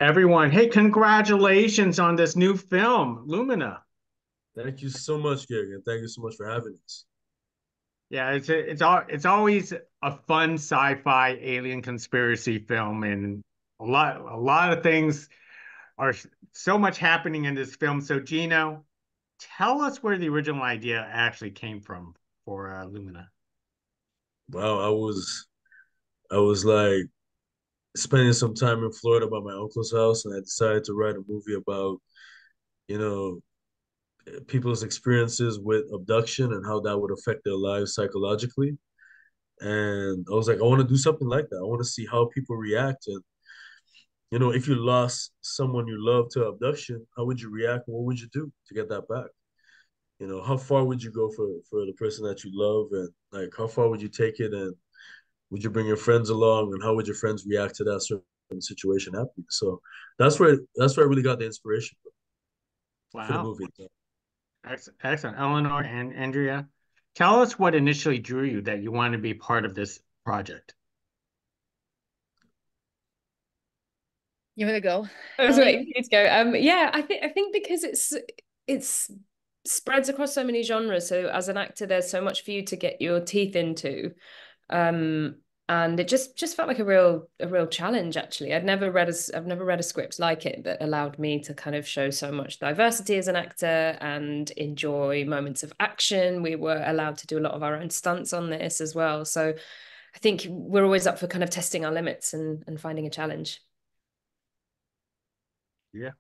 Everyone, hey, congratulations on this new film, Lumina. Thank you so much, Gary, and thank you so much for having us. Yeah, it's always a fun sci-fi alien conspiracy film, and a lot of things are so much happening in this film. So, Gino, tell us where the original idea actually came from for Lumina. Wow, I was like spending some time in Florida by my uncle's house, and I decided to write a movie about, you know, people's experiences with abduction and how that would affect their lives psychologically. And I was like, I want to do something like that. I want to see how people react. And, if you lost someone you love to abduction, how would you react? And what would you do to get that back? How far would you go for the person that you love, and like how far would you take it, and would you bring your friends along, and how would your friends react to that certain situation happening? So that's where I really got the inspiration for the Wow, movie. excellent. Eleanor and Andrea, tell us what initially drew you that you wanted to be part of this project. You want to go, I was Ellie? waiting for you to go. Yeah, I think because it's spreads across so many genres. So as an actor, there's so much for you to get your teeth into. Um, and it just felt like a real challenge actually. I've never read a script like it that allowed me to kind of show so much diversity as an actor and enjoy moments of action. We were allowed to do a lot of our own stunts on this as well. So I think we're always up for kind of testing our limits and finding a challenge. Yeah.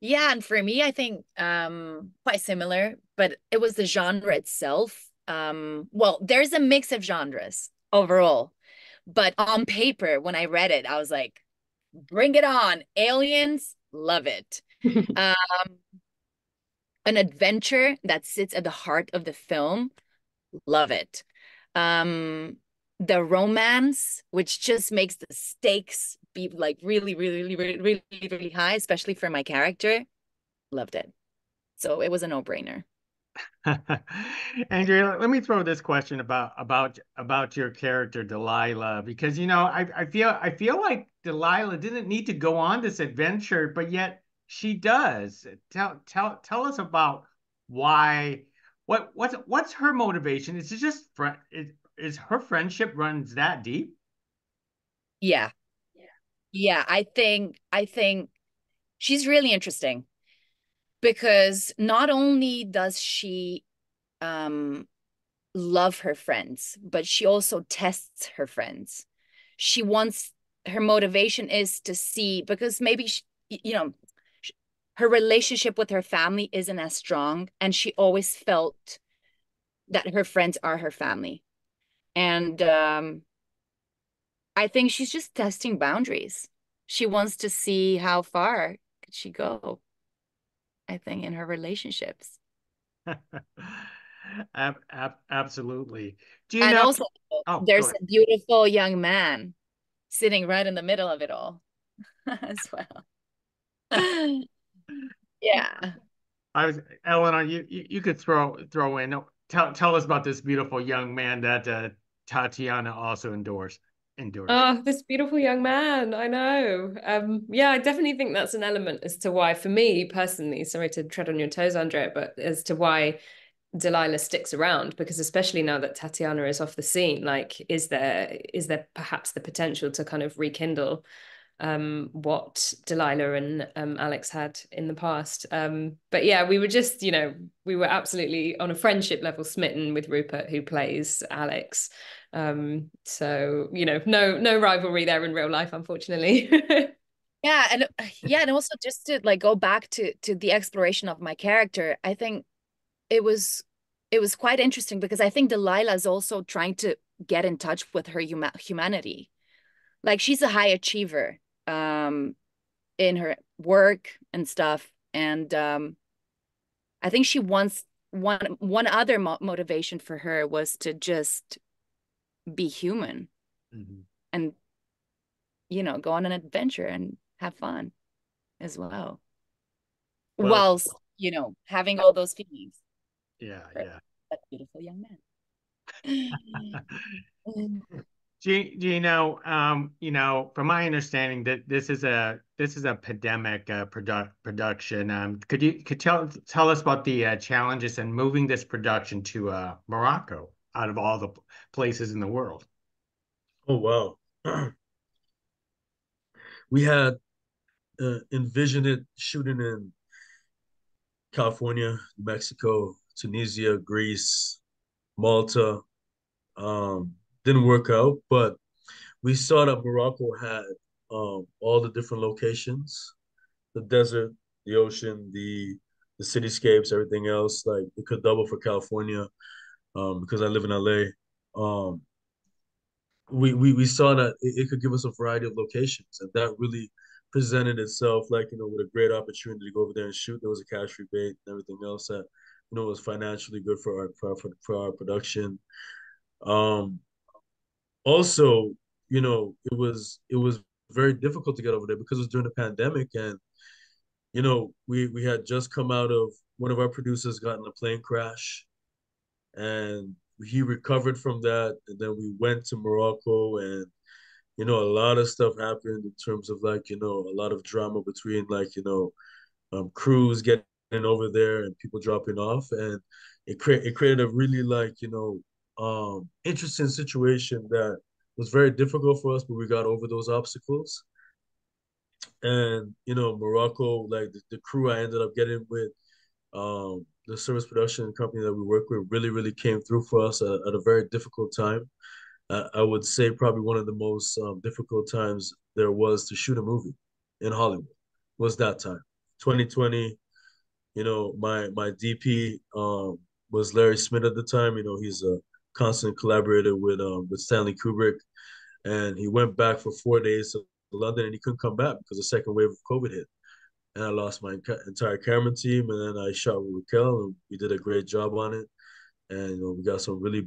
Yeah, and for me, I think quite similar, but it was the genre itself. Well, there's a mix of genres overall, but on paper, when I read it, I was like, bring it on. Aliens, love it. Um, an adventure that sits at the heart of the film, love it. Um, the romance, which just makes the stakes be like really, really, really, really, really, really high, especially for my character, loved it. So it was a no-brainer. Andrea, let me throw this question about your character Delilah, because I feel like Delilah didn't need to go on this adventure, but yet she does. Tell us about why. What's her motivation? Is it just is her friendship runs that deep? Yeah. Yeah, I think she's really interesting because not only does she um love her friends, but she also tests her friends. She wants her motivation is to see because maybe she, you know her relationship with her family isn't as strong, and she always felt that her friends are her family. And I think she's just testing boundaries. She wants to see how far could she go, I think, in her relationships. Absolutely. And Gino, also, oh, go there's ahead. a beautiful young man sitting right in the middle of it all as well. Yeah. I was Eleanor. You could throw in. Tell us about this beautiful young man that Tatiana also endorsed. Oh, this beautiful young man. I know. Yeah, I definitely think that's an element as to why, for me personally, sorry to tread on your toes, Andrea, but as to why Delilah sticks around, because especially now that Tatiana is off the scene, like, is there perhaps the potential to kind of rekindle what Delilah and Alex had in the past. But yeah, we were just, we were absolutely on a friendship level smitten with Rupert, who plays Alex. So, no rivalry there in real life, unfortunately. Yeah, and yeah, and also just to like go back to the exploration of my character, I think it was it was quite interesting because I think Delilah is also trying to get in touch with her humanity. Like she's a high achiever in her work and stuff, and I think she wants one other motivation for her was to just be human Mhm. and go on an adventure and have fun as well, Well, whilst having all those feelings yeah, for yeah. that beautiful young man. Gino, from my understanding that this is a pandemic production. Could tell us about the challenges in moving this production to Morocco out of all the places in the world? Oh wow. We had envisioned it shooting in California, Mexico, Tunisia, Greece, Malta. Um, didn't work out, but we saw that Morocco had all the different locations, the desert, the ocean, the cityscapes, everything else. Like it could double for California because I live in LA. Um, we saw that it could give us a variety of locations, and that really presented itself like with a great opportunity to go over there and shoot. There was a cash rebate and everything else that was financially good for our production. Um, Also, it was very difficult to get over there because it was during the pandemic, and we had just come out of one of our producers got in a plane crash, and he recovered from that, and then we went to Morocco, and a lot of stuff happened in terms of like a lot of drama between like crews getting over there and people dropping off, and it created a really like interesting situation that was very difficult for us, but we got over those obstacles. And Morocco, like the crew I ended up getting with, the service production company that we work with, really came through for us at a very difficult time. I would say probably one of the most difficult times there was to shoot a movie in Hollywood was that time. 2020, my DP was Larry Smith at the time. He's a constant collaborator with Stanley Kubrick, and he went back for 4 days to London, and he couldn't come back because the second wave of COVID hit. And I lost my entire camera team, and then I shot with Raquel, and we did a great job on it. And we got some really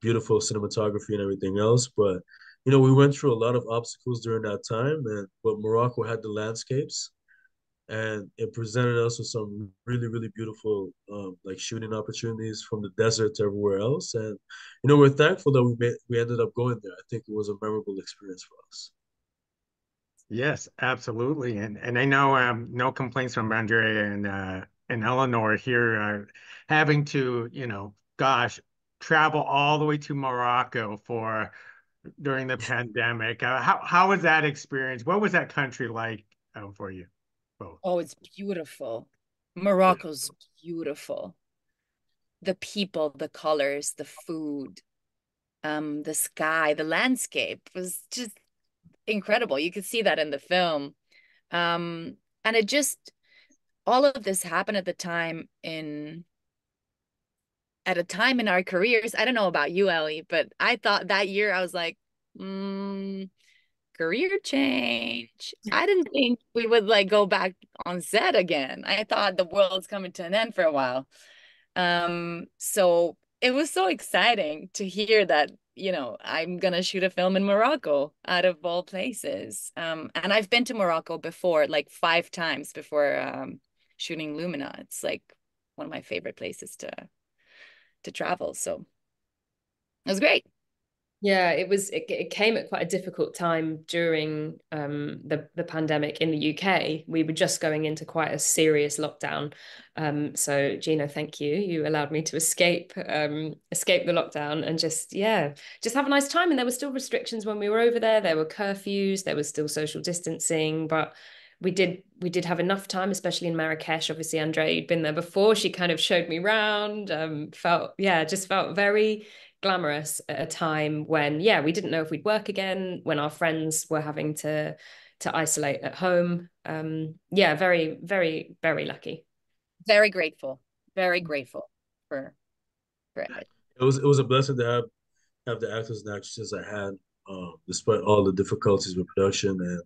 beautiful cinematography and everything else. But we went through a lot of obstacles during that time, and but Morocco had the landscapes, and it presented us with some really beautiful like shooting opportunities from the desert to everywhere else. And we're thankful that we ended up going there. I think it was a memorable experience for us. Yes, absolutely. And I know no complaints from Andrea and Eleanor here having to, gosh, travel all the way to Morocco for during the pandemic. How was that experience? What was that country like for you both? Oh, it's beautiful. Yeah. Morocco's beautiful. The people, the colors, the food, the sky, the landscape was just incredible. You could see that in the film. And it just all of this happened at a time in our careers. I don't know about you, Ellie, but I thought that year I was like, career change. I didn't think we would like go back on set again. I thought the world's coming to an end for a while. So it was so exciting to hear that, I'm gonna shoot a film in Morocco out of all places. And I've been to Morocco before, like 5 times before shooting Lumina. It's like one of my favorite places to travel. So it was great. Yeah, it came at quite a difficult time during the pandemic in the UK. We were just going into quite a serious lockdown. So Gina, thank you. You allowed me to escape the lockdown and just have a nice time. And there were still restrictions when we were over there. There were curfews, there was still social distancing, but we did have enough time, especially in Marrakesh. Obviously, Andrea, you'd been there before. She kind of showed me around. Just felt very glamorous at a time when we didn't know if we'd work again, when our friends were having to isolate at home. Very, very, very lucky. Very grateful. Very grateful for it. It was a blessing to have the actors and actresses I had, despite all the difficulties with production, and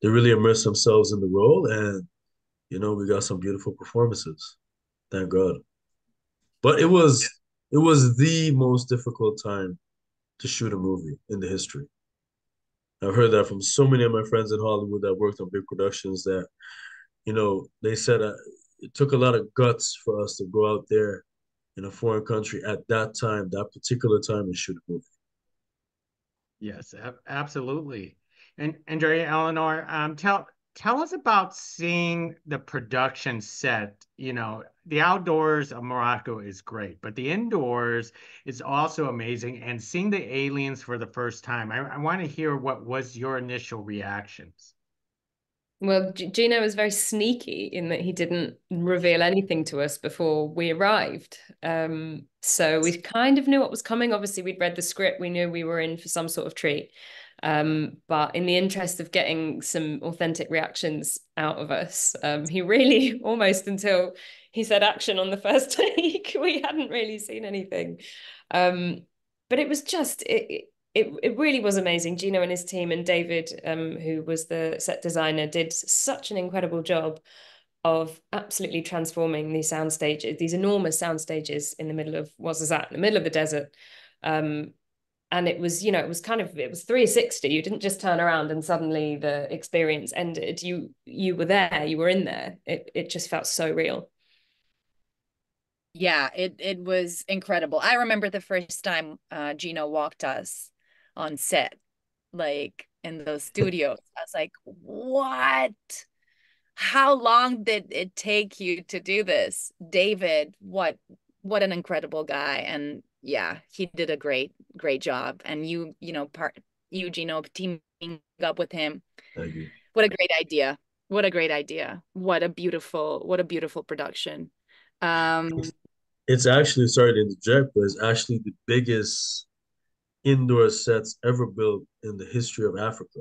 they really immersed themselves in the role, and we got some beautiful performances. Thank God. But it was the most difficult time to shoot a movie in the history. I've heard that from so many of my friends in Hollywood that worked on big productions that, they said it took a lot of guts for us to go out there in a foreign country at that time, that particular time, and shoot a movie. Yes, absolutely. And Andrea, Eleanor, tell us about seeing the production set. You know, the outdoors of Morocco is great, but the indoors is also amazing. And seeing the aliens for the first time, I want to hear what was your initial reactions. Well, Gino was very sneaky in that he didn't reveal anything to us before we arrived. So we kind of knew what was coming. Obviously, we'd read the script. We knew we were in for some sort of treat. But in the interest of getting some authentic reactions out of us, he really almost until he said action on the first take, we hadn't really seen anything. But it was just it really was amazing. Gino and his team and David, who was the set designer, did such an incredible job of absolutely transforming these sound stages, these enormous sound stages in the middle of Ouazzazate, in the middle of the desert. And it was, it was kind of, it was 360. You didn't just turn around and suddenly the experience ended. You were there, you were in there. It just felt so real. Yeah, it was incredible. I remember the first time Gino walked us on set, like in those studios. I was like, what? How long did it take you to do this? David, what an incredible guy. And yeah, he did a great job. And you, Gino, teaming up with him. Thank you. What a great idea. What a great idea. What a beautiful production. Um, It's actually, sorry to interject, but it's actually the biggest indoor sets ever built in the history of Africa.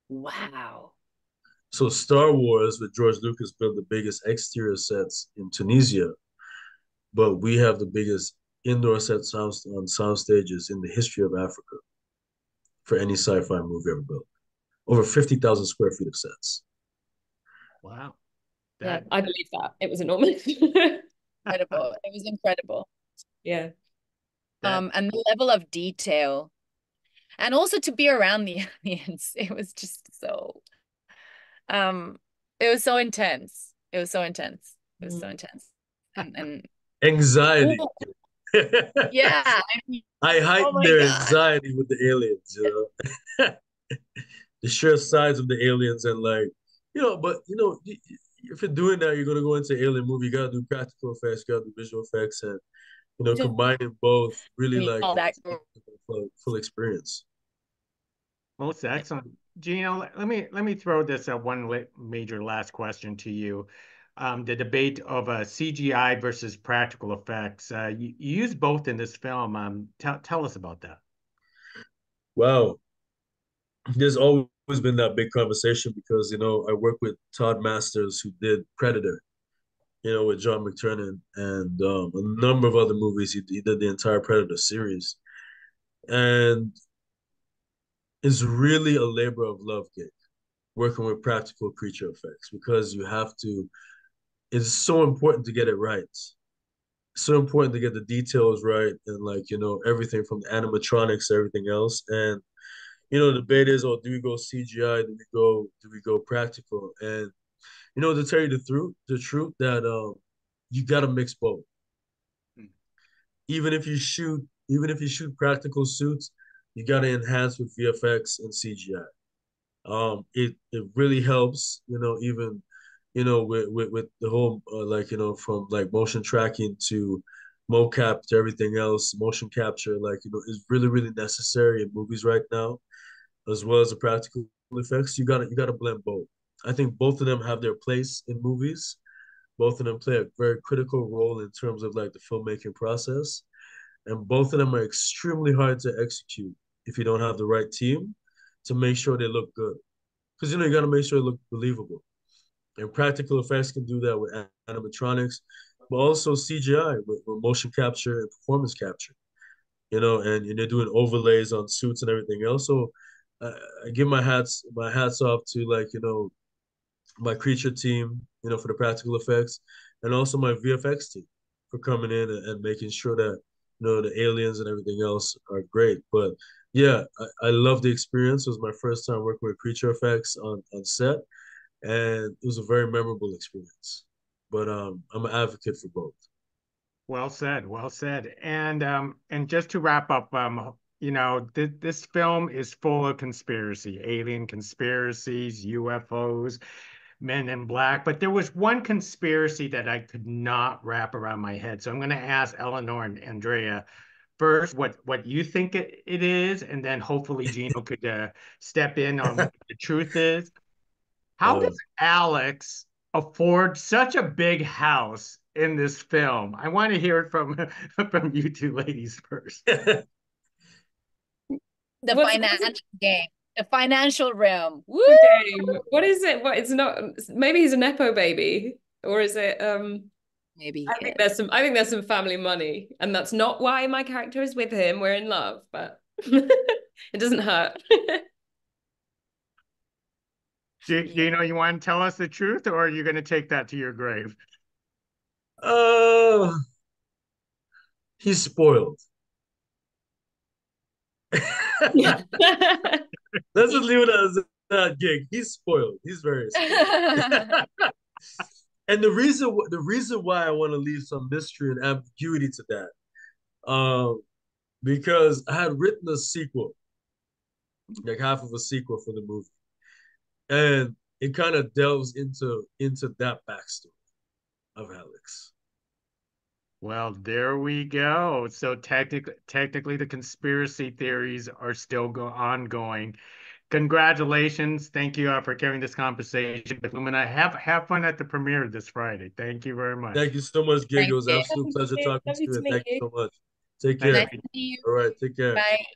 wow. So Star Wars with George Lucas built the biggest exterior sets in Tunisia, but we have the biggest indoor set on sound stages in the history of Africa for any sci-fi movie ever built. Over 50,000 square feet of sets. Wow. Yeah, That I believe that. It was enormous. Incredible. It was incredible. Yeah. that And the level of detail, and also to be around the audience, it was just so um it was so intense. It was so intense. It was so intense. And Anxiety. oh, yeah, I mean, I oh heightened my their God. anxiety with the aliens, the sheer size of the aliens and like, but if you're doing that, you're gonna go into alien movie. You gotta do practical effects, you gotta do visual effects, and Just combining both really like all that. full experience. most excellent. Gino, let me throw this one major last question to you. The debate of CGI versus practical effects. You use both in this film. Tell us about that. Wow, there's always been that big conversation because I work with Todd Masters who did Predator, with John McTiernan and a number of other movies. He did the entire Predator series, and it's really a labor of love gig working with practical creature effects because you have to. It's so important to get it right. So important to get the details right and like everything from the animatronics to everything else. And the debate is, oh, do we go CGI? Do we go practical? And to tell you the truth that you got to mix both. Even if you shoot practical suits, you got to enhance with VFX and CGI. It really helps, even with the whole like from like motion tracking to mocap to everything else, motion capture like is really really necessary in movies right now, as well as the practical effects. You gotta blend both. I think both of them have their place in movies. Both of them play a very critical role in terms of like the filmmaking process, and both of them are extremely hard to execute if you don't have the right team to make sure they look good. Because you got to make sure it look believable. And practical effects can do that with animatronics, but also CGI with motion capture and performance capture. And they're doing overlays on suits and everything else. So I give my hats off to like my creature team, for the practical effects, and also my VFX team for coming in and making sure that the aliens and everything else are great. But yeah, I love the experience. It was my first time working with creature effects on set, and it was a very memorable experience. But I'm an advocate for both. Well said, well said. And just to wrap up, this film is full of conspiracy, alien conspiracies, UFOs, Men in Black. But there was one conspiracy that I could not wrap around my head. So I'm going to ask Eleanor and Andrea first what you think it is, and then hopefully Gino could step in on what the truth is. How does Alex afford such a big house in this film? I want to hear it from you two ladies first. The financial game, the financial realm. Woo! The game. What is it? What it's not? Maybe he's a nepo baby, or is it? Maybe I think there's some family money, and that's not why my character is with him. We're in love, but it doesn't hurt. Gino, you want to tell us the truth, or are you going to take that to your grave? He's spoiled. Let's just leave it as that gig. He's spoiled. He's very spoiled. And the reason why I want to leave some mystery and ambiguity to that, because I had written a sequel, like half of a sequel for the movie, and it kind of delves into that backstory of Alex. Well, there we go. So technically, the conspiracy theories are still ongoing. Congratulations. Thank you for carrying this conversation with Lumina. Have fun at the premiere this Friday. Thank you very much. Thank you so much, Gig. It was an you. absolute pleasure talking to you. Thank you so much. Take Nice care. to meet you. All right, take care. Bye.